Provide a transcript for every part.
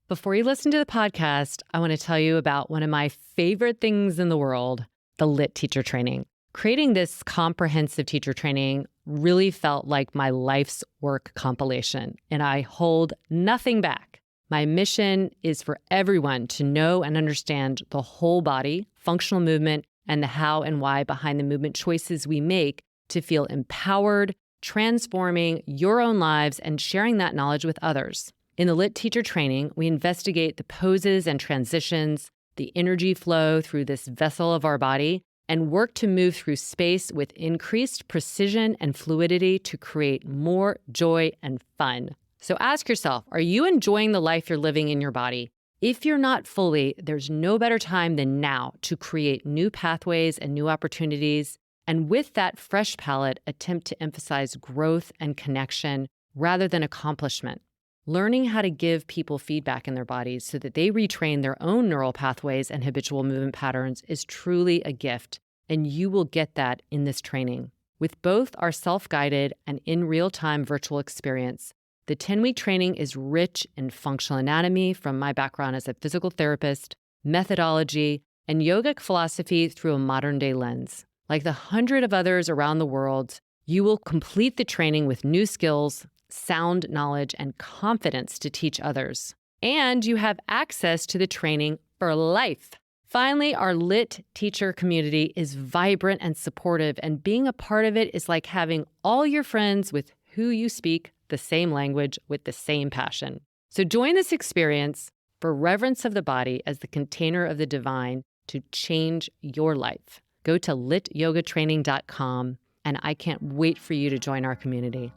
Before you listen to the podcast, I want to tell you about one of my favorite things in the world, the LIT teacher training. Creating this comprehensive teacher training really felt like my life's work compilation, and I hold nothing back. My mission is for everyone to know and understand the whole body, functional movement, and the how and why behind the movement choices we make to feel empowered, transforming your own lives and sharing that knowledge with others. In the LIT teacher training, we investigate the poses and transitions, the energy flow through this vessel of our body, and work to move through space with increased precision and fluidity to create more joy and fun. So ask yourself, are you enjoying the life you're living in your body? If you're not fully, there's no better time than now to create new pathways and new opportunities. And with that fresh palette, attempt to emphasize growth and connection rather than accomplishment. Learning how to give people feedback in their bodies so that they retrain their own neural pathways and habitual movement patterns is truly a gift, and you will get that in this training. With both our self-guided and in real-time virtual experience, the 10-week training is rich in functional anatomy from my background as a physical therapist, methodology, and yogic philosophy through a modern-day lens. Like the 100 of others around the world, you will complete the training with new skills, sound knowledge, and confidence to teach others. And you have access to the training for life. Finally, our LIT teacher community is vibrant and supportive, and being a part of it is like having all your friends with who you speak the same language with the same passion. So join this experience for reverence of the body as the container of the divine to change your life. Go to lityogatraining.com, and I can't wait for you to join our community.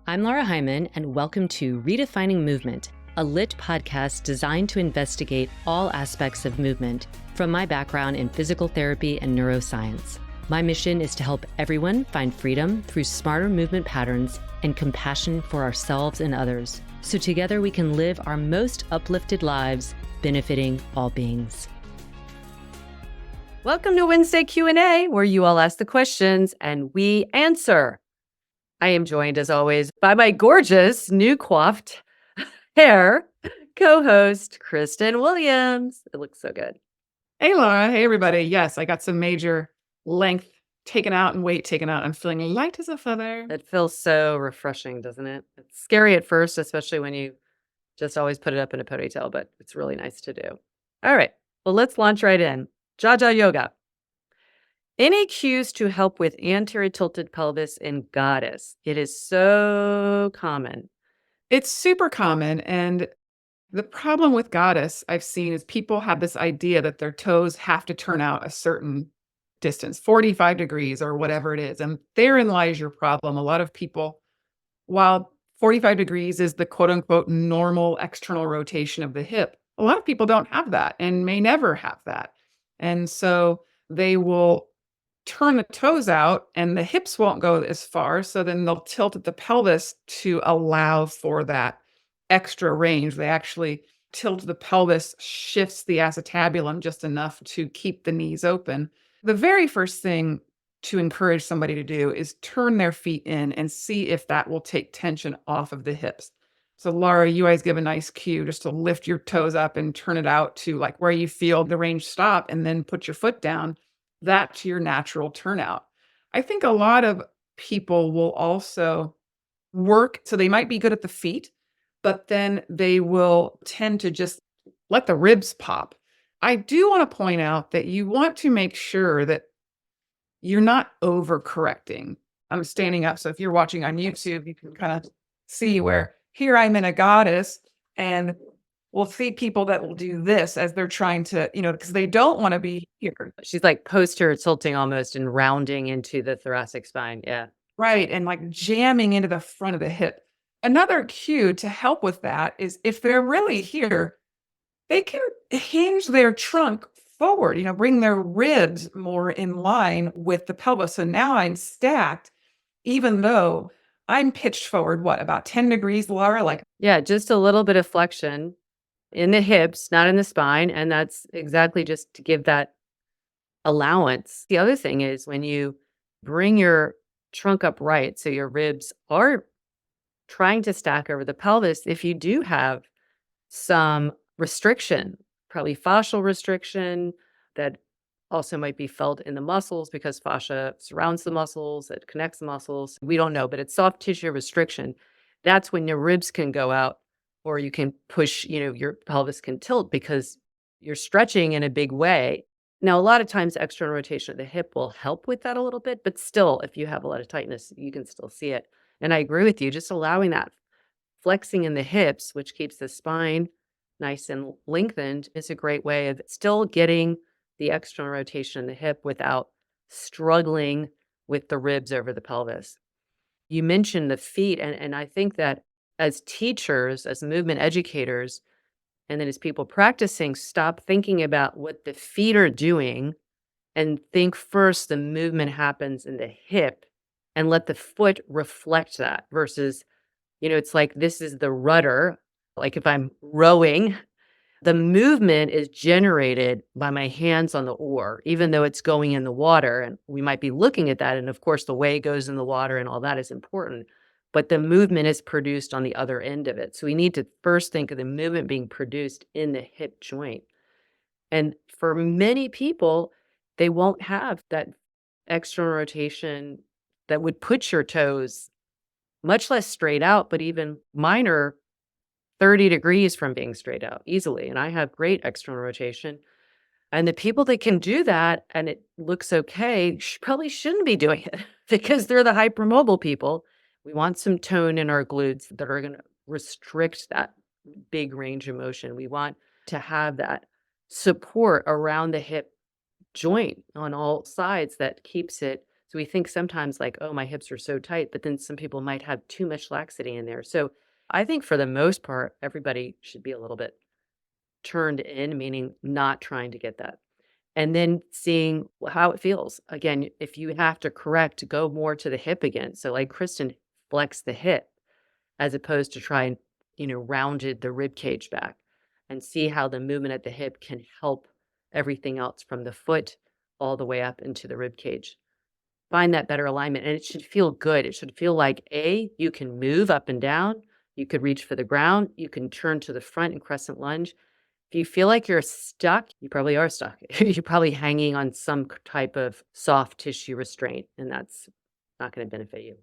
I'm Lara Heimann, and welcome to Redefining Movement, a LIT podcast designed to investigate all aspects of movement from my background in physical therapy and neuroscience. My mission is to help everyone find freedom through smarter movement patterns and compassion for ourselves and others, so together we can live our most uplifted lives, benefiting all beings. Welcome to Wednesday Q&A, where you all ask the questions and we answer. I am joined, as always, by my gorgeous, new coiffed hair co-host, Kristen Williams. It looks so good. Hey, Lara. Hey, everybody. Yes, I got some major length taken out and weight taken out. I'm feeling light as a feather. It feels so refreshing, doesn't it? It's scary at first, especially when you just always put it up in a ponytail, but it's really nice to do. All right. Well, let's launch right in. Jaja Yoga. Any cues to help with anterior tilted pelvis in goddess? It is so common. It's super common. And the problem with goddess I've seen is people have this idea that their toes have to turn out a certain distance, 45 degrees or whatever it is. And therein lies your problem. A lot of people, while 45 degrees is the quote unquote normal external rotation of the hip, a lot of people don't have that and may never have that. And so they will turn the toes out and the hips won't go as far. So then they'll tilt at the pelvis to allow for that extra range. They actually tilt the pelvis, shifts the acetabulum just enough to keep the knees open. The very first thing to encourage somebody to do is turn their feet in and see if that will take tension off of the hips. So Lara, you always give a nice cue just to lift your toes up and turn it out to like where you feel the range stop, and then put your foot down. That's your natural turnout. I think a lot of people will also work, so they might be good at the feet, but then they will tend to just let the ribs pop. I do want to point out that you want to make sure that you're not overcorrecting. I'm standing up, so if you're watching on YouTube, you can kind of see where here I'm in a goddess, and we'll see people that will do this as they're trying to, because they don't want to be here. She's like posterior tilting almost and rounding into the thoracic spine. Yeah. Right. And like jamming into the front of the hip. Another cue to help with that is if they're really here, they can hinge their trunk forward, bring their ribs more in line with the pelvis. So now I'm stacked, even though I'm pitched forward, about 10 degrees, Lara? Yeah, just a little bit of flexion in the hips, not in the spine. And that's exactly just to give that allowance. The other thing is when you bring your trunk up right, so your ribs are trying to stack over the pelvis, if you do have some restriction, probably fascial restriction that also might be felt in the muscles because fascia surrounds the muscles, it connects the muscles. We don't know, but it's soft tissue restriction. That's when your ribs can go out or you can push, your pelvis can tilt because you're stretching in a big way. Now, a lot of times external rotation of the hip will help with that a little bit, but still, if you have a lot of tightness, you can still see it. And I agree with you, just allowing that flexing in the hips, which keeps the spine nice and lengthened, is a great way of still getting the external rotation in the hip without struggling with the ribs over the pelvis. You mentioned the feet, and I think that as teachers, as movement educators, and then as people practicing, stop thinking about what the feet are doing and think first the movement happens in the hip and let the foot reflect that versus, it's like this is the rudder. Like if I'm rowing, the movement is generated by my hands on the oar, even though it's going in the water. And we might be looking at that. And of course, the way it goes in the water and all that is important. But the movement is produced on the other end of it. So we need to first think of the movement being produced in the hip joint. And for many people, they won't have that external rotation that would put your toes much less straight out, but even minor 30 degrees from being straight out easily. And I have great external rotation. And the people that can do that and it looks okay probably shouldn't be doing it because they're the hypermobile people. We want some tone in our glutes that are going to restrict that big range of motion. We want to have that support around the hip joint on all sides that keeps it. So we think sometimes like, oh, my hips are so tight, but then some people might have too much laxity in there. So I think for the most part, everybody should be a little bit turned in, meaning not trying to get that. And then seeing how it feels. Again, if you have to correct, go more to the hip again. So like Kristen, flex the hip as opposed to try and, rounded the rib cage back and see how the movement at the hip can help everything else from the foot all the way up into the rib cage. Find that better alignment and it should feel good. It should feel like you can move up and down. You could reach for the ground. You can turn to the front and crescent lunge. If you feel like you're stuck, you probably are stuck. You're probably hanging on some type of soft tissue restraint, and that's not going to benefit you.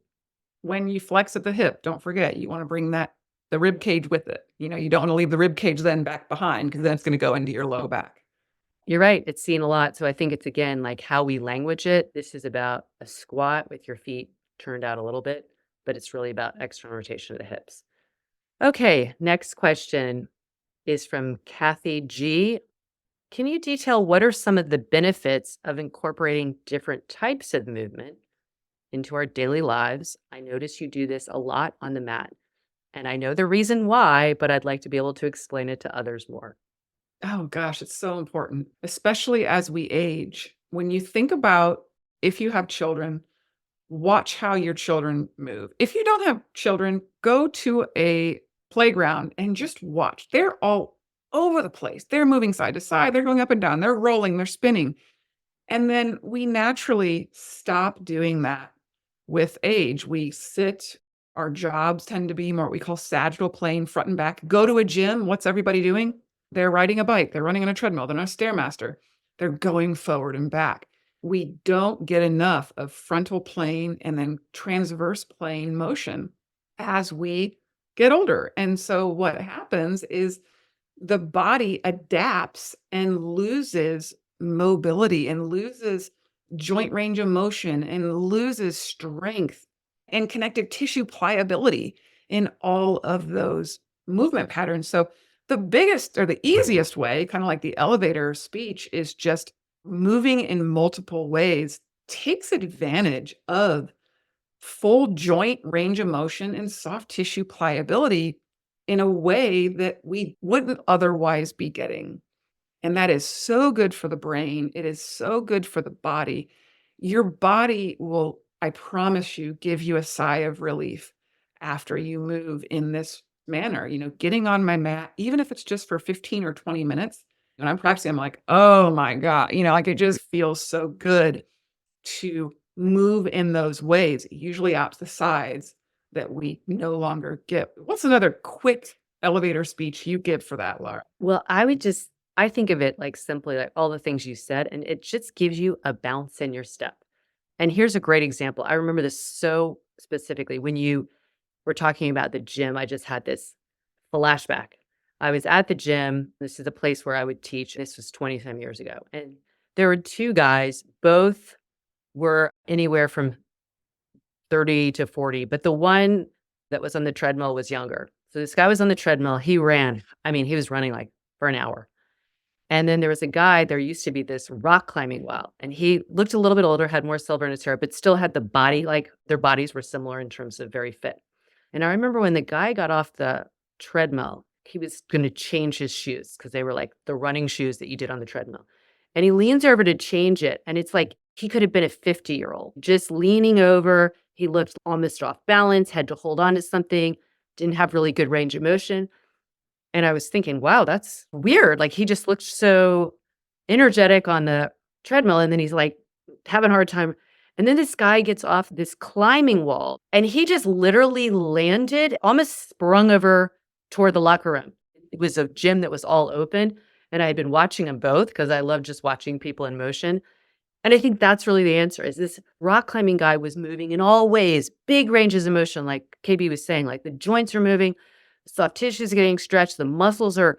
When you flex at the hip, don't forget, you want to bring the rib cage with it. You don't want to leave the rib cage then back behind because then it's going to go into your low back. You're right. It's seen a lot. So I think it's, again, like how we language it. This is about a squat with your feet turned out a little bit, but it's really about external rotation of the hips. Okay, next question is from Kathy G. Can you detail what are some of the benefits of incorporating different types of movement into our daily lives? I notice you do this a lot on the mat, and I know the reason why, but I'd like to be able to explain it to others more. Oh gosh, it's so important, especially as we age. When you think about if you have children, watch how your children move. If you don't have children, go to a playground and just watch. They're all over the place. They're moving side to side. They're going up and down. They're rolling. They're spinning. And then we naturally stop doing that with age. We sit. Our jobs tend to be more what we call sagittal plane, front and back. Go to a gym. What's everybody doing? They're riding a bike. They're running on a treadmill. They're on a Stairmaster. They're going forward and back. We don't get enough of frontal plane and then transverse plane motion as we get older. And so what happens is the body adapts and loses mobility and loses joint range of motion and loses strength and connective tissue pliability in all of those movement patterns. So the biggest or the easiest way, kind of like the elevator speech, is just moving in multiple ways takes advantage of full joint range of motion and soft tissue pliability in a way that we wouldn't otherwise be getting. And that is so good for the brain. It is so good for the body. Your body will, I promise you, give you a sigh of relief after you move in this manner. Getting on my mat, even if it's just for 15 or 20 minutes, when I'm practicing, I'm like, oh my God, like it just feels so good to move in those ways, usually out to the sides that we no longer get. What's another quick elevator speech you give for that, Lara? Well, I think of it like simply like all the things you said, and it just gives you a bounce in your step. And here's a great example. I remember this so specifically when you were talking about the gym. I just had this flashback. I was at the gym. This is a place where I would teach. This was 20 some years ago. And there were two guys, both were anywhere from 30 to 40, but the one that was on the treadmill was younger. So this guy was on the treadmill. He ran. I mean, he was running like for an hour. And then there was a guy, there used to be this rock climbing wall, and he looked a little bit older, had more silver in his hair, but still had the body, like their bodies were similar in terms of very fit. And I remember when the guy got off the treadmill, he was going to change his shoes because they were like the running shoes that you did on the treadmill. And he leans over to change it. And it's like he could have been a 50-year-old just leaning over. He looked almost off balance, had to hold on to something, didn't have really good range of motion. And I was thinking, wow, that's weird. Like he just looked so energetic on the treadmill. And then he's like having a hard time. And then this guy gets off this climbing wall and he just literally landed, almost sprung over toward the locker room. It was a gym that was all open. And I had been watching them both because I love just watching people in motion. And I think that's really the answer is this rock climbing guy was moving in all ways, big ranges of motion, like KB was saying, like the joints are moving. Soft tissue is getting stretched. The muscles are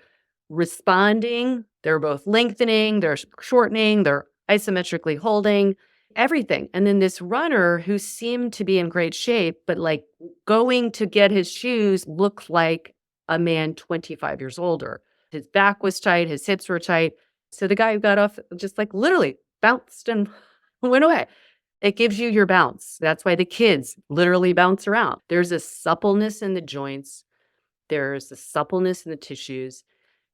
responding. They're both lengthening, they're shortening, they're isometrically holding, everything. And then this runner who seemed to be in great shape, but like going to get his shoes looked like a man 25 years older. His back was tight, his hips were tight. So the guy who got off just like literally bounced and went away. It gives you your bounce. That's why the kids literally bounce around. There's a suppleness in the joints. There's a suppleness in the tissues.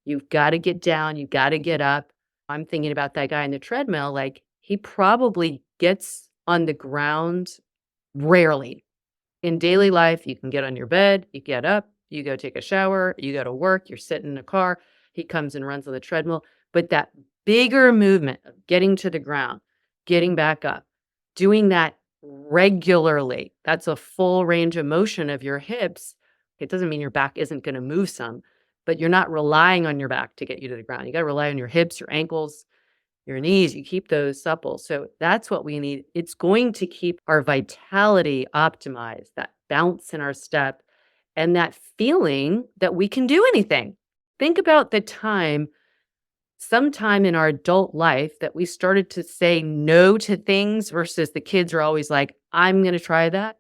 You've got to get down. You've got to get up. I'm thinking about that guy in the treadmill. Like he probably gets on the ground rarely. In daily life, you can get on your bed, you get up, you go take a shower, you go to work, you're sitting in a car. He comes and runs on the treadmill. But that bigger movement of getting to the ground, getting back up, doing that regularly, that's a full range of motion of your hips. It doesn't mean your back isn't going to move some, but you're not relying on your back to get you to the ground. You got to rely on your hips, your ankles, your knees. You keep those supple. So that's what we need. It's going to keep our vitality optimized, that bounce in our step, and that feeling that we can do anything. Think about the time, sometime in our adult life, that we started to say no to things versus the kids are always like, I'm going to try that.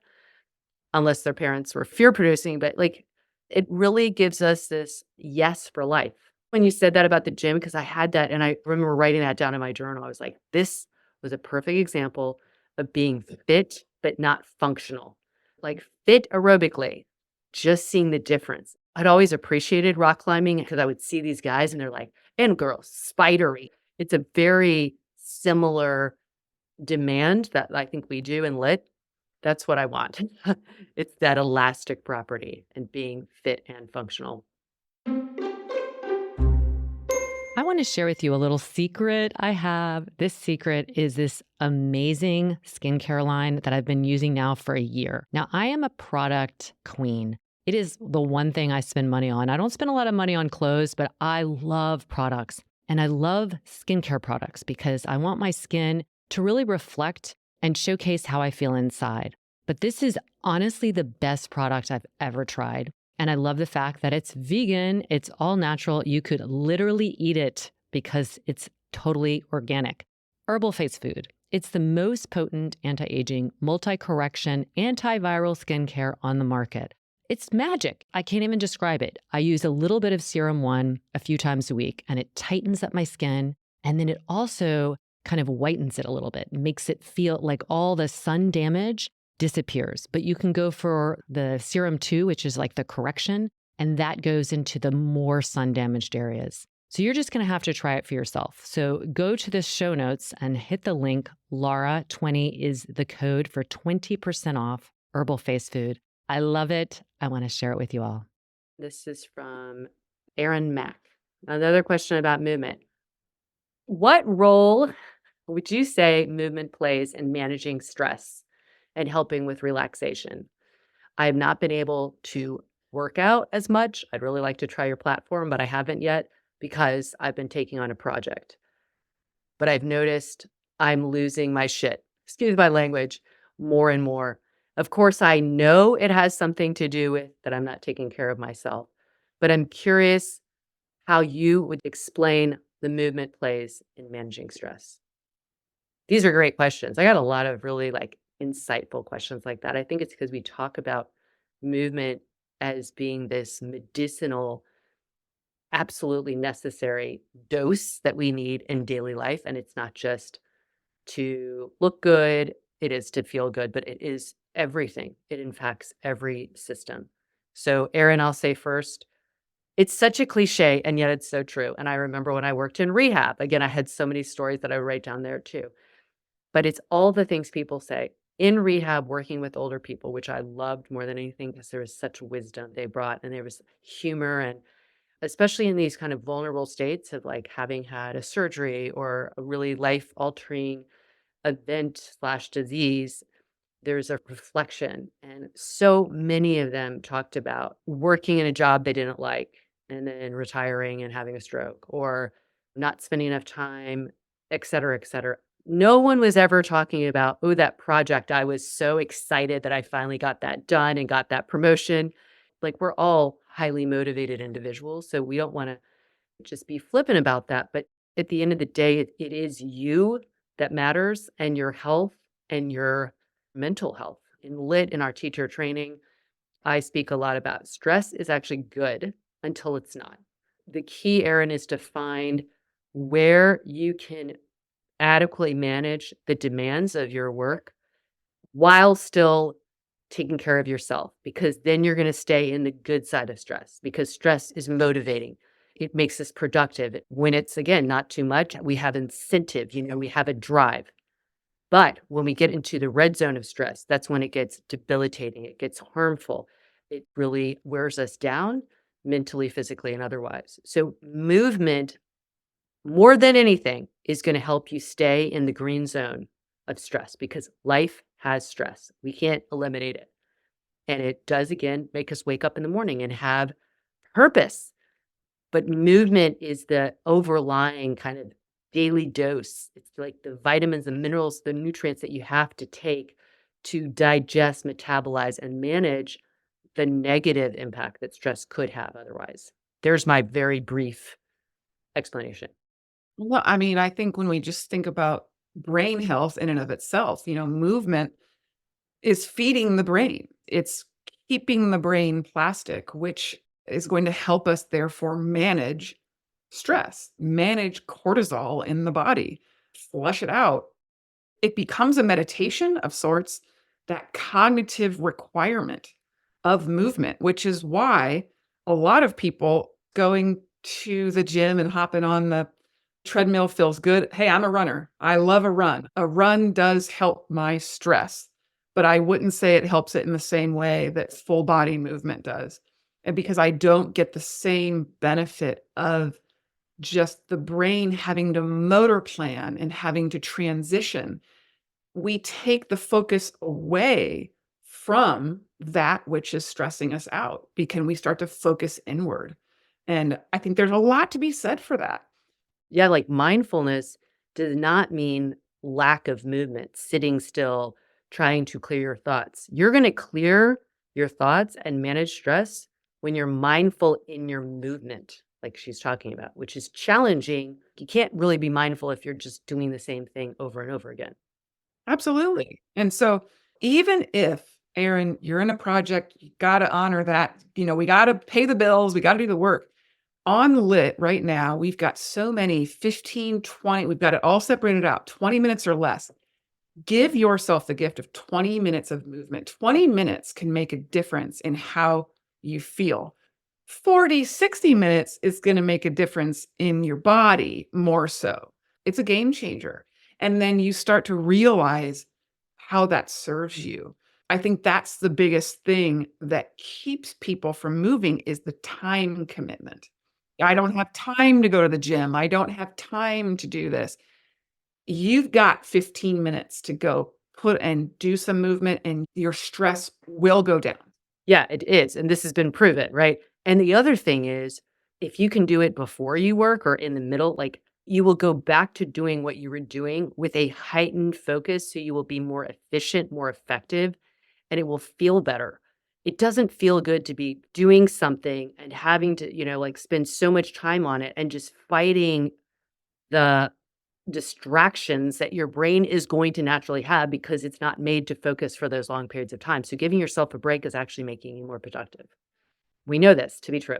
Unless their parents were fear producing, but like it really gives us this yes for life. When you said that about the gym, because I had that and I remember writing that down in my journal, I was like, this was a perfect example of being fit, but not functional. Like fit aerobically, just seeing the difference. I'd always appreciated rock climbing because I would see these guys and they're like, and girls, spidery. It's a very similar demand that I think we do in lit. That's what I want. It's that elastic property and being fit and functional. I want to share with you a little secret I have. This secret is this amazing skincare line that I've been using now for a year. Now, I am a product queen. It is the one thing I spend money on. I don't spend a lot of money on clothes, but I love products. And I love skincare products because I want my skin to really reflect and showcase how I feel inside. But this is honestly the best product I've ever tried. And I love the fact that it's vegan, it's all natural. You could literally eat it because it's totally organic. Herbal Face Food. It's the most potent anti-aging, multi-correction, antiviral skincare on the market. It's magic. I can't even describe it. I use a little bit of Serum 1 a few times a week, and it tightens up my skin. And then it also kind of whitens it a little bit, makes it feel like all the sun damage disappears. But you can go for the Serum 2, which is like the correction, and that goes into the more sun damaged areas. So you're just going to have to try it for yourself. So go to the show notes and hit the link. Lara20 is the code for 20% off Herbal Face Food. I love it. I want to share it with you all. This is from Aaron Mack. Another question about movement. What role would you say movement plays in managing stress and helping with relaxation? I have not been able to workout as much. I'd really like to try your platform, but I haven't yet because I've been taking on a project. But I've noticed I'm losing my shit, excuse my language, more and more. Of course, I know it has something to do with that I'm not taking care of myself, but I'm curious how you would explain the movement plays in managing stress. These are great questions. I got a lot of really like insightful questions like that. I think it's because we talk about movement as being this medicinal, absolutely necessary dose that we need in daily life. And it's not just to look good, it is to feel good, but it is everything. It impacts every system. So, Erin, I'll say first, it's such a cliche, and yet it's so true. And I remember when I worked in rehab, again, I had so many stories that I write down there too. But it's all the things people say in rehab, working with older people, which I loved more than anything because there was such wisdom they brought and there was humor. And especially in these kind of vulnerable states of like having had a surgery or a really life altering event slash disease, there's a reflection. And so many of them talked about working in a job they didn't like and then retiring and having a stroke or not spending enough time, et cetera, et cetera. No one was ever talking about, oh, that project. I was so excited that I finally got that done and got that promotion. Like we're all highly motivated individuals. So we don't want to just be flippant about that. But at the end of the day, it is you that matters and your health and your mental health. In LIT, in our teacher training, I speak a lot about stress is actually good until it's not. The key, Erin, is to find where you can adequately manage the demands of your work while still taking care of yourself, because then you're going to stay in the good side of stress because stress is motivating. It makes us productive. When it's, again, not too much, we have incentive, we have a drive. But when we get into the red zone of stress, that's when it gets debilitating. It gets harmful. It really wears us down mentally, physically, and otherwise. So movement, more than anything, is going to help you stay in the green zone of stress because life has stress. We can't eliminate it. And it does, again, make us wake up in the morning and have purpose. But movement is the overlying kind of daily dose. It's like the vitamins, the minerals, the nutrients that you have to take to digest, metabolize, and manage the negative impact that stress could have otherwise. There's my very brief explanation. Well, I mean, I think when we just think about brain health in and of itself, movement is feeding the brain. It's keeping the brain plastic, which is going to help us therefore manage stress, manage cortisol in the body, flush it out. It becomes a meditation of sorts, that cognitive requirement of movement, which is why a lot of people going to the gym and hopping on the treadmill feels good. Hey, I'm a runner. I love a run. A run does help my stress, but I wouldn't say it helps it in the same way that full body movement does. And because I don't get the same benefit of just the brain having to motor plan and having to transition, we take the focus away from that which is stressing us out because we start to focus inward. And I think there's a lot to be said for that. Yeah, like mindfulness does not mean lack of movement, sitting still, trying to clear your thoughts. You're going to clear your thoughts and manage stress when you're mindful in your movement, like she's talking about, which is challenging. You can't really be mindful if you're just doing the same thing over and over again. Absolutely. And so even if, Erin, you're in a project, you got to honor that. We got to pay the bills, we got to do the work. On LIT right now, we've got so many 15, 20, we've got it all separated out, 20 minutes or less. Give yourself the gift of 20 minutes of movement. 20 minutes can make a difference in how you feel. 40, 60 minutes is going to make a difference in your body more so. It's a game changer. And then you start to realize how that serves you. I think that's the biggest thing that keeps people from moving is the time commitment. I don't have time to go to the gym. I don't have time to do this. You've got 15 minutes to go put and do some movement and your stress will go down. Yeah, it is. And this has been proven, right? And the other thing is, if you can do it before you work or in the middle, like you will go back to doing what you were doing with a heightened focus. So you will be more efficient, more effective, and it will feel better. It doesn't feel good to be doing something and having to, like spend so much time on it and just fighting the distractions that your brain is going to naturally have because it's not made to focus for those long periods of time. So giving yourself a break is actually making you more productive. We know this to be true.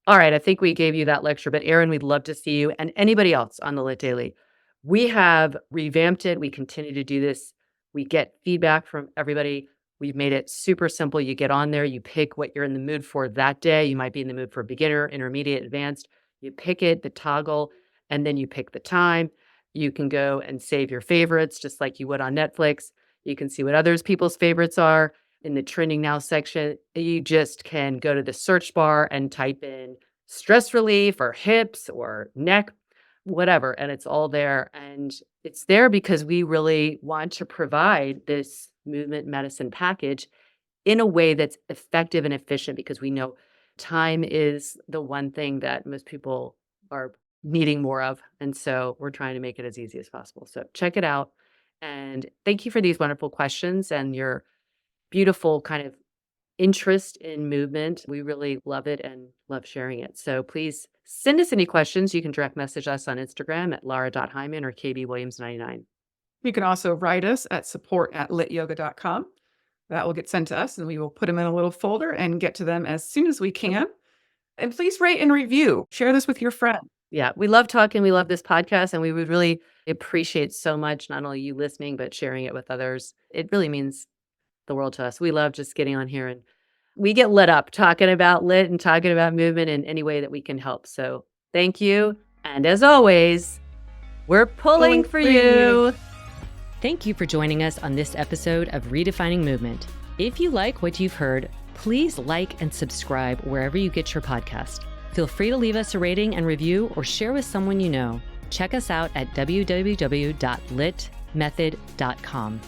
All right, I think we gave you that lecture, but Erin, we'd love to see you and anybody else on the Lit Daily. We have revamped it. We continue to do this. We get feedback from everybody. We've made it super simple. You get on there, you pick what you're in the mood for that day. You might be in the mood for beginner, intermediate, advanced. You pick it, the toggle, and then you pick the time. You can go and save your favorites just like you would on Netflix. You can see what others people's favorites are. In the trending now section, you just can go to the search bar and type in stress relief or hips or neck, whatever, and it's all there. And it's there because we really want to provide this movement medicine package in a way that's effective and efficient because we know time is the one thing that most people are needing more of. And so we're trying to make it as easy as possible. So check it out. And thank you for these wonderful questions and your beautiful kind of interest in movement. We really love it and love sharing it. So please send us any questions. You can direct message us on Instagram at lara.heimann or kbwilliams99. You can also write us at support@lityoga.com. That will get sent to us and we will put them in a little folder and get to them as soon as we can. And please rate and review. Share this with your friends. Yeah, we love talking. We love this podcast, and we would really appreciate so much not only you listening, but sharing it with others. It really means the world to us. We love just getting on here and we get lit up talking about lit and talking about movement in any way that we can help. So thank you. And as always, we're pulling for you. Thank you for joining us on this episode of Redefining Movement. If you like what you've heard, please like and subscribe wherever you get your podcast. Feel free to leave us a rating and review or share with someone you know. Check us out at www.litmethod.com.